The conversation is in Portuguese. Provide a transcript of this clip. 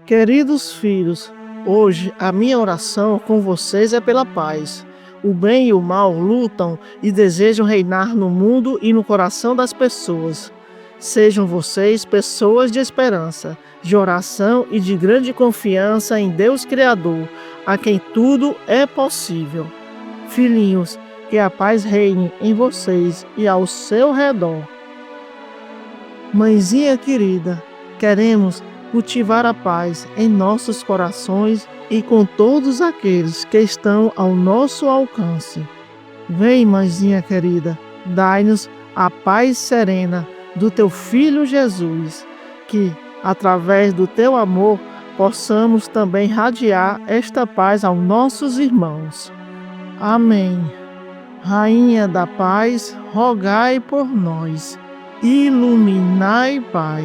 Queridos filhos, hoje a minha oração com vocês é pela paz. O bem e o mal lutam e desejam reinar no mundo e no coração das pessoas. Sejam vocês pessoas de esperança, de oração e de grande confiança em Deus Criador, a quem tudo é possível. Filhinhos, que a paz reine em vocês e ao seu redor. Mãezinha querida, queremos cultivar a paz em nossos corações e com todos aqueles que estão ao nosso alcance. Vem, mãezinha querida, dai-nos a paz serena do teu Filho Jesus, que, através do teu amor, possamos também radiar esta paz aos nossos irmãos. Amém. Rainha da paz, rogai por nós. Iluminai, Pai.